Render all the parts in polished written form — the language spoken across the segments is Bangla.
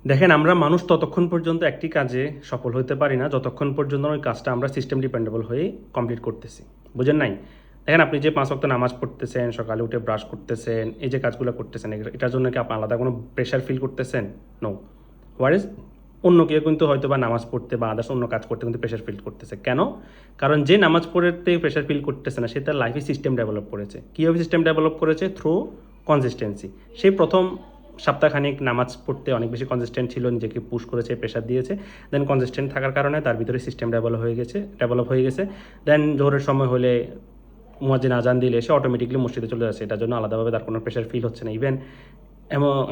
দেখেন, আমরা মানুষ ততক্ষণ পর্যন্ত একটি কাজে সফল হতে পারি না যতক্ষণ পর্যন্ত ওই কাজটা আমরা সিস্টেম ডিপেন্ডেবল হয়ে কমপ্লিট করতেছি। বুঝেন নাই? দেখেন, আপনি যে 5 ওয়াক্ত নামাজ পড়তেছেন, সকালে উঠে ব্রাশ করতেছেন, এই যে কাজগুলো করতেছেন, এটার জন্য কি আপনি আলাদা কোনো প্রেশার ফিল করতেছেন? নো। হোয়ার অন্য কেউ কিন্তু হয়তো বা নামাজ পড়তে বা আদার্স অন্য কাজ করতে কিন্তু প্রেশার ফিল করতেছে। কেন? কারণ যে নামাজ পড়তে প্রেশার ফিল করতেছে না, সে তার লাইফে সিস্টেম ডেভেলপ করেছে। কীভাবে সিস্টেম ডেভেলপ করেছে? Through consistency. সেই প্রথম সপ্তাহখানিক নামাজ পড়তে অনেক বেশি কনসিস্টেন্ট ছিল, নিজেকে পুশ করেছে, প্রেশার দিয়েছে। দেন কনসিস্টেন্ট থাকার কারণে তার ভিতরে সিস্টেম ডেভেলপ হয়ে গেছে। দেন জোহরের সময় হলে মুয়াজ্জিন আজান দিলে সে অটোমেটিকলি মসজিদে চলে যাচ্ছে। এটার জন্য আলাদাভাবে তার কোনো প্রেশার ফিল হচ্ছে না। ইভেন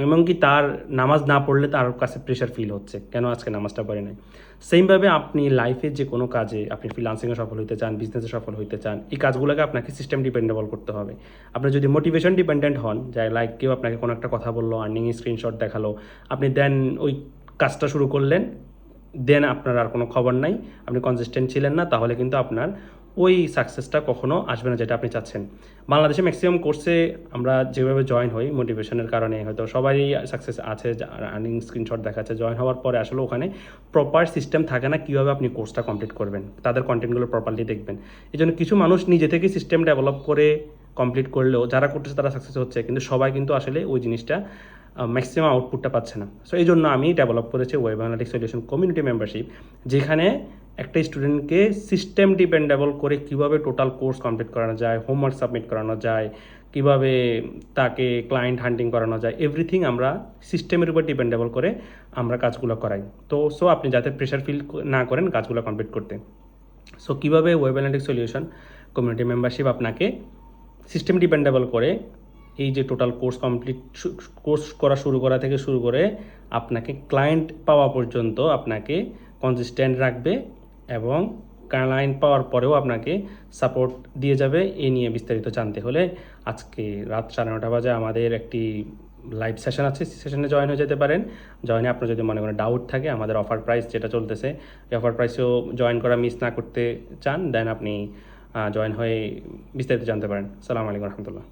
এমনকি তার নামাজ না পড়লে তার কাছে প্রেশার ফিল হচ্ছে, কেন আজকে নামাজটা পড়ে নাই। সেমভাবে আপনি লাইফে যে কোনো কাজে, আপনি ফ্রিল্যান্সিংয়ে সফল হতে চান, বিজনেসে সফল হতে চান, এই কাজগুলোকে আপনাকে সিস্টেম ডিপেন্ডেবল করতে হবে। আপনি যদি মোটিভেশন ডিপেন্ডেন্ট হন, যে লাইক কেউ আপনাকে কোনো একটা কথা বললো, আর্নিং স্ক্রিনশট দেখালো, আপনি দেন ওই কাজটা শুরু করলেন, দেন আপনার আর কোনো খবর নাই, আপনি কনসিস্টেন্ট ছিলেন না, তাহলে কিন্তু আপনার ওই সাকসেসটা কখনো আসবে না যেটা আপনি চাচ্ছেন। বাংলাদেশে ম্যাক্সিমাম কোর্সে আমরা যেভাবে জয়েন হই মোটিভেশনের কারণে, হয়তো সবারই সাকসেস আছে, আর্নিং স্ক্রিনশট দেখাচ্ছে, জয়েন হওয়ার পরে আসলে ওখানে প্রপার সিস্টেম থাকে না কীভাবে আপনি কোর্সটা কমপ্লিট করবেন, তাদের কন্টেন্টগুলো প্রপারলি দেখবেন। এই জন্য কিছু মানুষ নিজে থেকে সিস্টেম ডেভেলপ করে কমপ্লিট করলেও যারা করতেছে তারা সাকসেস হচ্ছে, কিন্তু সবাই কিন্তু আসলে ওই জিনিসটা ম্যাক্সিমাম আউটপুটটা পাচ্ছে না। সো এই জন্য আমি ডেভেলপ করেছি web analytics solution community membership, যেখানে একটা স্টুডেন্টকে সিস্টেম ডিপেন্ডেবল করে কীভাবে টোটাল কোর্স কমপ্লিট করানো যায়, হোমওয়ার্ক সাবমিট করানো যায়, কীভাবে তাকে ক্লায়েন্ট হান্টিং করানো যায়, এভরিথিং আমরা সিস্টেমের উপর ডিপেন্ডেবল করে আমরা কাজগুলো করাই। তো সো আপনি যাতে প্রেশার ফিল না করেন কাজগুলো কমপ্লিট করতে। সো কীভাবে web analytics solution community membership আপনাকে সিস্টেম ডিপেন্ডেবল করে এই যে টোটাল কোর্স করা শুরু করা থেকে শুরু করে আপনাকে ক্লায়েন্ট পাওয়া পর্যন্ত আপনাকে কনসিস্টেন্ট রাখবে, এবং ক্লায়েন্ট পাওয়ার পরেও আপনাকে সাপোর্ট দিয়ে যাবে। এই নিয়ে বিস্তারিত জানতে হলে আজকে রাত 9:30 বাজে আমাদের একটি লাইভ সেশন আছে, সেশনে জয়েন হয়ে যেতে পারেন। জয়েনে আপনার যদি মনে কোনো ডাউট থাকে, আমাদের অফার প্রাইস যেটা চলতেছে, এই অফার প্রাইসেও জয়েন করা মিস না করতে চান, দেন আপনি জয়েন হয়ে বিস্তারিত জানতে পারেন। আসসালামু আলাইকুম রহমতুল্লাহ।